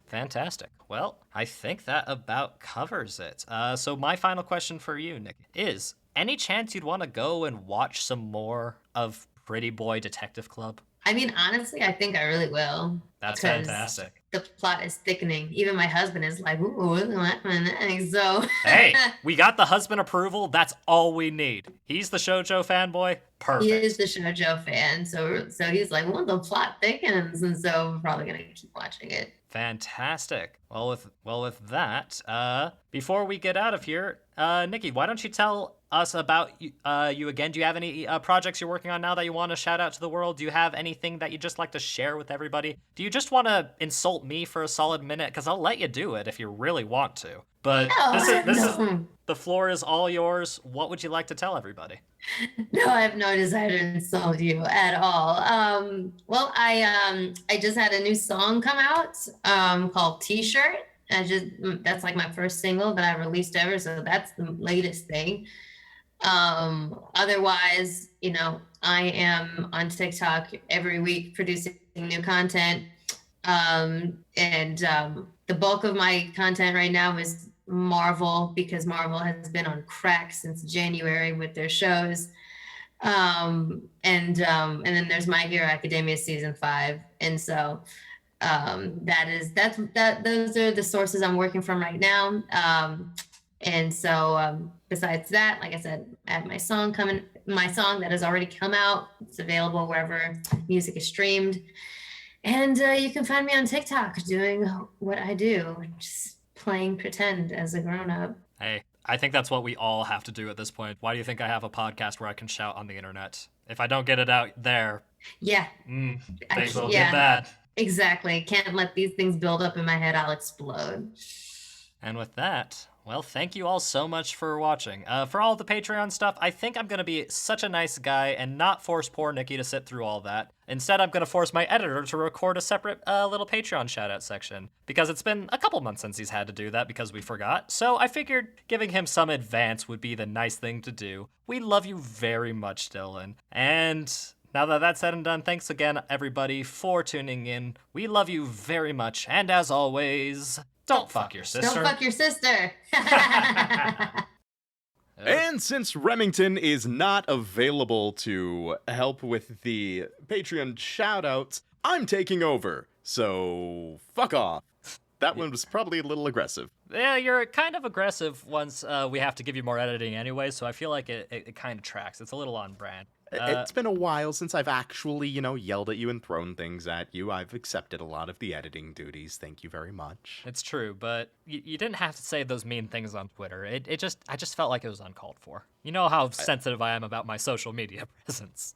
Fantastic. Well, I think that about covers it. So my final question for you, Nick, is any chance you'd want to go and watch some more of Pretty Boy Detective Club? I mean, honestly, I think I really will. That's fantastic. The plot is thickening. Even my husband is like, ooh, what's going to happen next? So hey, we got the husband approval. That's all we need. He's the shoujo fanboy. Perfect. He is the shoujo fan. So he's like, well, the plot thickens. And so we're probably going to keep watching it. Fantastic. Well, with that, before we get out of here, Nicque, why don't you tell us about you again? Do you have any projects you're working on now that you want to shout out to the world? Do you have anything that you'd just like to share with everybody? Do you just want to insult me for a solid minute? Because I'll let you do it if you really want to. But this is the floor is all yours. What would you like to tell everybody? No, I have no desire to insult you at all. Well, I just had a new song come out called T-Shirt. That's like my first single that I released ever, so that's the latest thing. Otherwise, I am on TikTok every week producing new content. And the bulk of my content right now is Marvel, because Marvel has been on crack since January with their shows. And then there's My Hero Academia season 5. And so those are the sources I'm working from right now. And so besides that, like I said, I have my song that has already come out. It's available wherever music is streamed. And you can find me on TikTok doing what I do, just playing pretend as a grown-up. Hey, I think that's what we all have to do at this point. Why do you think I have a podcast where I can shout on the internet? If I don't get it out there, things will get bad. Exactly. Can't let these things build up in my head. I'll explode. And with that, well, thank you all so much for watching. For all the Patreon stuff, I think I'm going to be such a nice guy and not force poor Nicque to sit through all that. Instead, I'm going to force my editor to record a separate little Patreon shoutout section, because it's been a couple months since he's had to do that because we forgot. So I figured giving him some advance would be the nice thing to do. We love you very much, Dylan. And now that that's said and done, thanks again, everybody, for tuning in. We love you very much. And as always, don't fuck your sister. Don't fuck your sister. And since Remington is not available to help with the Patreon shoutouts, I'm taking over. So, fuck off. That one was probably a little aggressive. Yeah, you're kind of aggressive once we have to give you more editing anyway, so I feel like it kind of tracks. It's a little on brand. It's been a while since I've actually, yelled at you and thrown things at you. I've accepted a lot of the editing duties. Thank you very much. It's true, but you didn't have to say those mean things on Twitter. I just felt like it was uncalled for. You know how sensitive I am about my social media presence.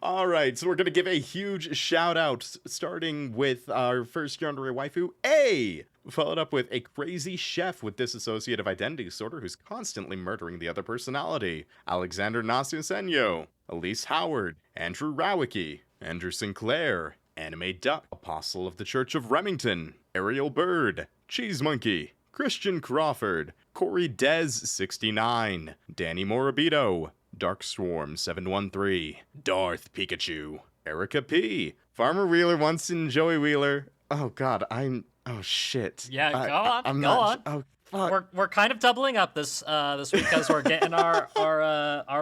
All right, so we're going to give a huge shout out, starting with our first yandere waifu, A, followed up with a crazy chef with dissociative identity disorder who's constantly murdering the other personality, Alexander Nasusenyo, Elise Howard, Andrew Rowicki, Andrew Sinclair, Anime Duck, Apostle of the Church of Remington, Ariel Bird, Cheese Monkey, Christian Crawford, Corey Dez 69, Danny Morabito, Darkswarm 713, Darth Pikachu, Erica P, Farmer Wheeler once in Joey Wheeler. Oh god, oh shit. Yeah, go on. Oh fuck. We're kind of doubling up this week because we're getting our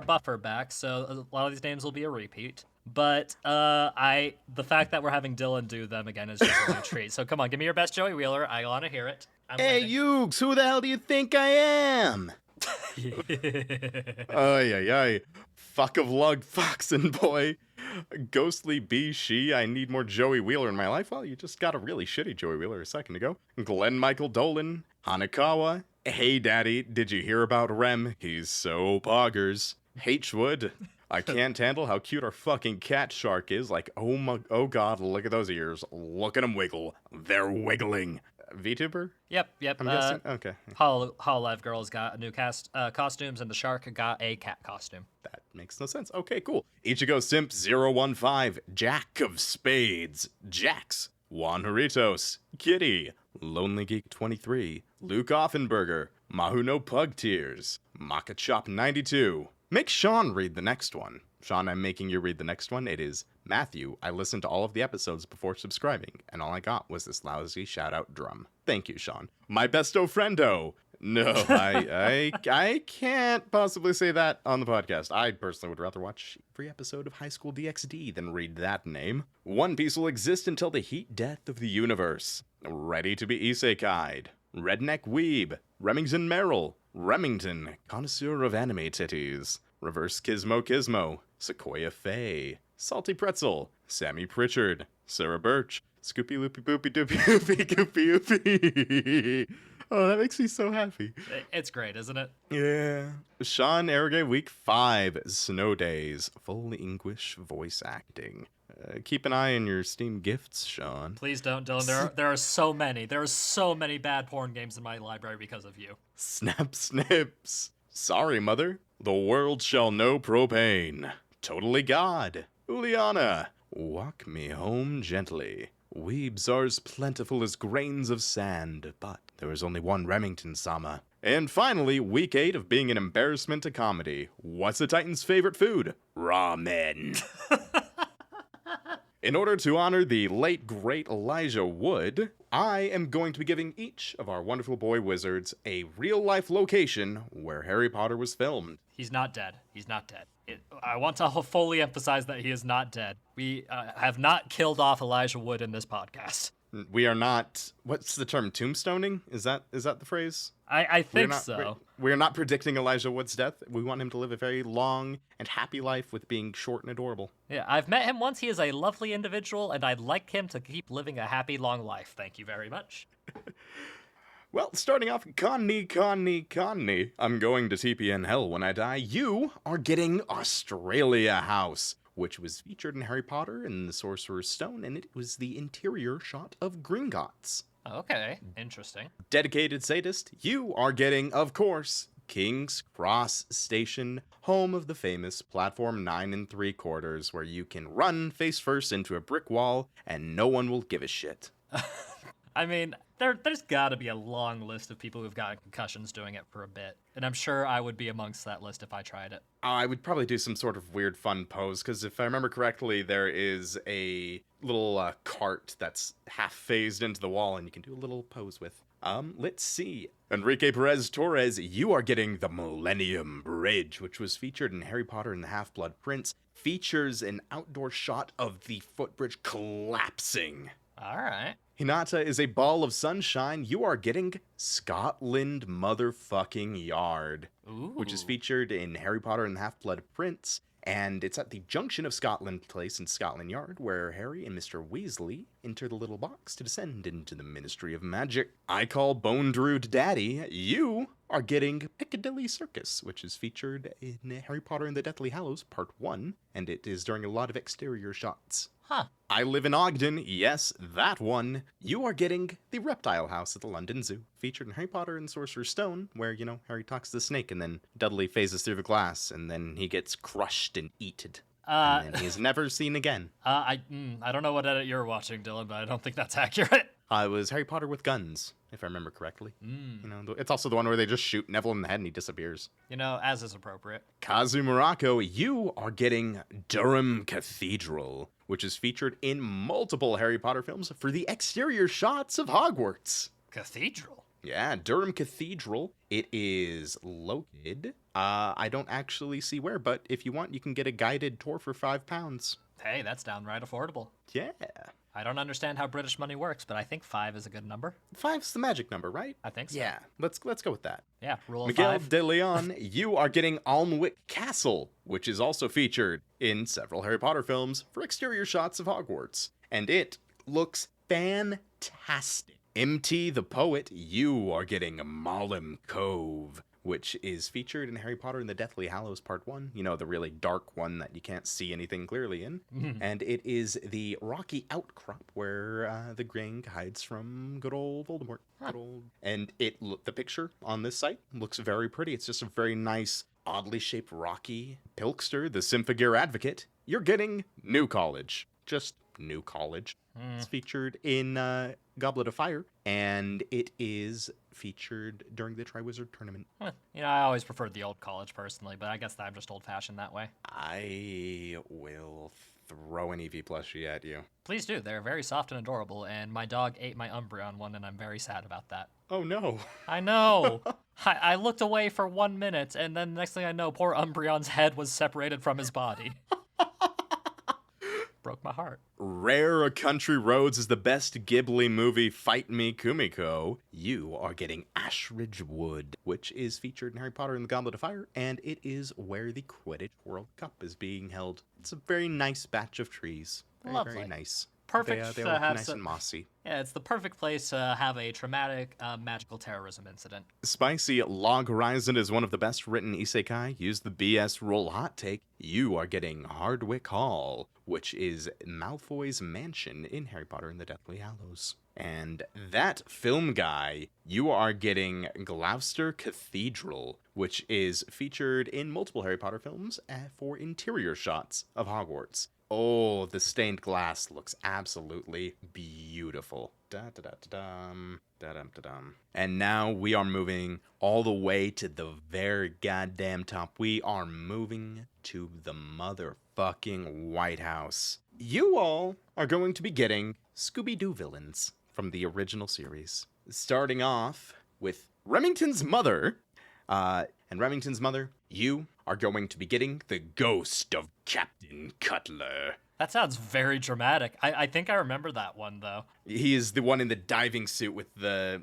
buffer back, so a lot of these names will be a repeat. But the fact that we're having Dylan do them again is just a new treat. So come on, give me your best Joey Wheeler. I want to hear it. Hey, Yugs, who the hell do you think I am? Ay, ay, ay. Fuck of lug foxen boy. Ghostly Bee She, I need more Joey Wheeler in my life. Well, you just got a really shitty Joey Wheeler a second ago. Glenn Michael Dolan, Hanakawa. Hey Daddy, did you hear about Rem? He's so poggers. Hwood. I can't handle how cute our fucking cat shark is. Like, oh god, look at those ears. Look at them wiggle. They're wiggling. VTuber? Yep. I'm guessing. Okay. Hololive Girl's got a new costumes, and the shark got a cat costume. That makes no sense. Okay, cool. Ichigo Simp 015, Jack of Spades, Jax, Juan Haritos, Kitty, Lonely Geek 23, Luke Offenberger, Mahu no Pug Tears, Maka Chop 92. Make Sean read the next one. Sean, I'm making you read the next one. It is Matthew. I listened to all of the episodes before subscribing, and all I got was this lousy shout-out drum. Thank you, Sean. My besto friendo. No, I can't possibly say that on the podcast. I personally would rather watch every episode of High School DxD than read that name. One Piece will exist until the heat death of the universe. Ready to be isekai'd. Redneck Weeb. Remington Merrill. Remington, connoisseur of anime titties. Reverse Kismo. Sequoia Faye. Salty Pretzel. Sammy Pritchard. Sarah Birch. Scoopy Loopy Boopy Doopy Oopy Goopy Oopy. Oh, that makes me so happy. It's great, isn't it? Yeah. Sean Arrogate Week 5. Snow Days. Full English voice acting. Keep an eye on your Steam gifts, Sean. Please don't, Dylan. There are so many. There are so many bad porn games in my library because of you. Snap Snips. Sorry, Mother. The world shall know propane. Totally God. Uliana. Walk me home gently. Weebs are as plentiful as grains of sand, but there is only one Remington-sama. And finally, week 8 of being an embarrassment to comedy. What's a Titan's favorite food? Ramen. In order to honor the late, great Elijah Wood, I am going to be giving each of our wonderful boy wizards a real-life location where Harry Potter was filmed. He's not dead. He's not dead. I want to fully emphasize that he is not dead. We have not killed off Elijah Wood in this podcast. We are not. What's the term? Tombstoning? Is that the phrase? I think so. We're not predicting Elijah Wood's death. We want him to live a very long and happy life with being short and adorable. Yeah, I've met him once. He is a lovely individual, and I'd like him to keep living a happy, long life. Thank you very much. Well, starting off, Connie. I'm going to TPN hell when I die. You are getting Australia House, which was featured in Harry Potter and the Sorcerer's Stone, and it was the interior shot of Gringotts. Okay, interesting. Dedicated sadist, you are getting, of course, King's Cross Station, home of the famous platform 9 3/4, where you can run face first into a brick wall and no one will give a shit. I mean, there's got to be a long list of people who've gotten concussions doing it for a bit, and I'm sure I would be amongst that list if I tried it. I would probably do some sort of weird fun pose, because if I remember correctly, there is a little cart that's half phased into the wall, and you can do a little pose with. Let's see. Enrique Perez Torres, you are getting the Millennium Bridge, which was featured in Harry Potter and the Half-Blood Prince. Features an outdoor shot of the footbridge collapsing. All right. Hinata is a ball of sunshine. You are getting Scotland Motherfucking Yard, which is featured in Harry Potter and the Half-Blood Prince, and it's at the junction of Scotland Place and Scotland Yard, where Harry and Mr. Weasley enter the little box to descend into the Ministry of Magic. I call Bone Druid Daddy. You are getting Piccadilly Circus, which is featured in Harry Potter and the Deathly Hallows Part 1, and it is during a lot of exterior shots. Huh. I live in Ogden. Yes, that one. You are getting the Reptile House at the London Zoo, featured in Harry Potter and Sorcerer's Stone, where, Harry talks to the snake and then Dudley phases through the glass and then he gets crushed and eated. And then he's never seen again. I don't know what edit you're watching, Dylan, but I don't think that's accurate. It was Harry Potter with guns, if I remember correctly. It's also the one where they just shoot Neville in the head and he disappears. As is appropriate. Kazu Morocco, you are getting Durham Cathedral, which is featured in multiple Harry Potter films for the exterior shots of Hogwarts. Cathedral? Yeah, Durham Cathedral. It is located. I don't actually see where, but if you want, you can get a guided tour for £5. Hey, that's downright affordable. Yeah. I don't understand how British money works, but I think 5 is a good number. 5's the magic number, right? I think so. Yeah, let's go with that. Yeah, rule of Miguel 5. de Leon, you are getting Alnwick Castle, which is also featured in several Harry Potter films for exterior shots of Hogwarts. And it looks fantastic. MT the Poet, you are getting Mollem Cove, which is featured in Harry Potter and the Deathly Hallows Part 1. You know, the really dark one that you can't see anything clearly in. And it is the rocky outcrop where the Gring hides from good old Voldemort. And the picture on this site looks very pretty. It's just a very nice, oddly shaped rocky Pilkster, the Symphogear Advocate. You're getting New College. Just New College. It's featured in Goblet of Fire, and it is featured during the Triwizard Tournament. You know, I always preferred the old college personally, but I guess that I'm just old-fashioned that way. I will throw an EV plushie at you. Please do. They're very soft and adorable, and my dog ate my Umbreon one, and I'm very sad about that. Oh no. I know. I looked away for 1 minute, and then next thing I know, poor Umbreon's head was separated from his body. Broke my heart. Rare Country Roads is the best Ghibli movie, Fight Me Kumiko. You are getting Ashridge Wood, which is featured in Harry Potter and the Goblet of Fire, and it is where the Quidditch World Cup is being held. It's a very nice batch of trees. Very, Lovely. very nice. Perfect They to look have nice and mossy. Yeah, it's the perfect place to have a traumatic magical terrorism incident. Spicy Log Horizon is one of the best written isekai. Use the BS roll hot take. You are getting Hardwick Hall, which is Malfoy's mansion in Harry Potter and the Deathly Hallows. And that film guy, you are getting Gloucester Cathedral, which is featured in multiple Harry Potter films for interior shots of Hogwarts. Oh, the stained glass looks absolutely beautiful. Da-da-da-da-dum, da-dum-da-dum. And now we are moving all the way to the very goddamn top. We are moving to the motherfucking White House. You all are going to be getting Scooby-Doo villains from the original series. Starting off with Remington's mother. And Remington's mother, you are going to be getting the ghost of Captain Cutler. That sounds very dramatic. I think I remember that one, though. He is the one in the diving suit with the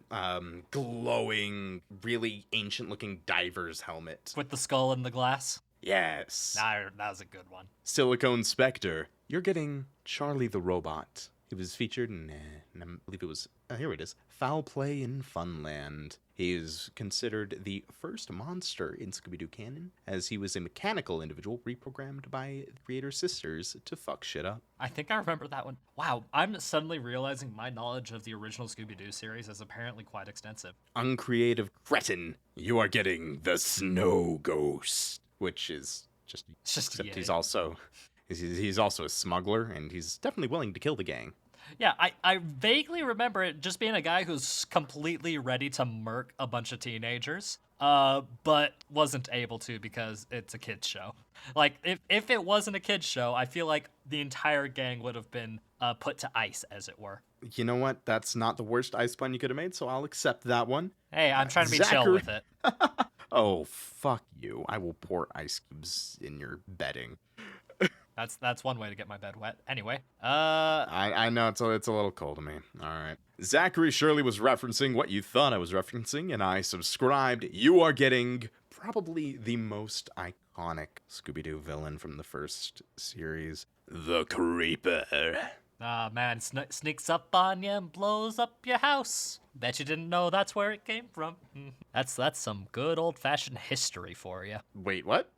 glowing, really ancient-looking diver's helmet. With the skull and the glass? Yes. That was a good one. Silicone Spectre. You're getting Charlie the Robot. He was featured in, I believe it was, here it is, Foul Play in Funland. He is considered the first monster in Scooby-Doo canon, as he was a mechanical individual reprogrammed by the creator's sisters to fuck shit up. I think I remember that one. Wow, I'm suddenly realizing my knowledge of the original Scooby-Doo series is apparently quite extensive. Uncreative Cretin. You are getting the Snow Ghost, which is just except yay. he's also a smuggler, and he's definitely willing to kill the gang. Yeah, I vaguely remember it just being a guy who's completely ready to murk a bunch of teenagers, but wasn't able to because it's a kid's show. Like, if it wasn't a kid's show, I feel like the entire gang would have been put to ice, as it were. You know what? That's not the worst ice pun you could have made, so I'll accept that one. Hey, I'm trying to be chill with it. Oh, fuck you. I will pour ice cubes in your bedding. That's one way to get my bed wet. Anyway, I know it's a little cold to me. All right. Zachary Shirley was referencing what you thought I was referencing, and I subscribed. You are getting probably the most iconic Scooby-Doo villain from the first series, the Creeper. Man, sneaks up on you and blows up your house. Bet you didn't know that's where it came from. That's some good old-fashioned history for you. Wait, what?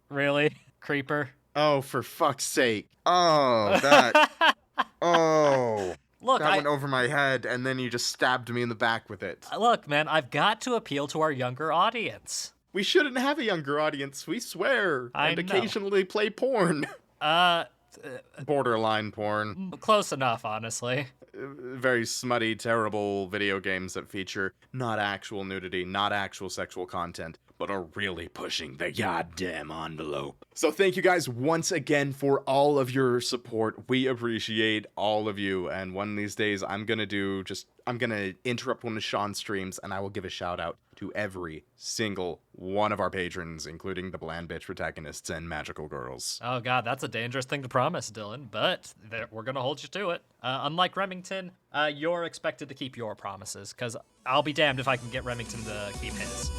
Really? Creeper? Oh, for fuck's sake. Oh, that. Oh. Look, that went over my head, and then you just stabbed me in the back with it. Look, man, I've got to appeal to our younger audience. We shouldn't have a younger audience. We swear. And occasionally play porn. Borderline porn. Close enough, honestly. Very smutty, terrible video games that feature not actual nudity, not actual sexual content, but are really pushing the goddamn envelope. So thank you guys once again for all of your support. We appreciate all of you, and one of these days I'm gonna do just I'm going to interrupt one of Sean's streams, and I will give a shout out to every single one of our patrons, including the Bland Bitch protagonists and Magical Girls. Oh god, that's a dangerous thing to promise, Dylan, but we're gonna hold you to it. Unlike Remington, you're expected to keep your promises, because I'll be damned if I can get Remington to keep his.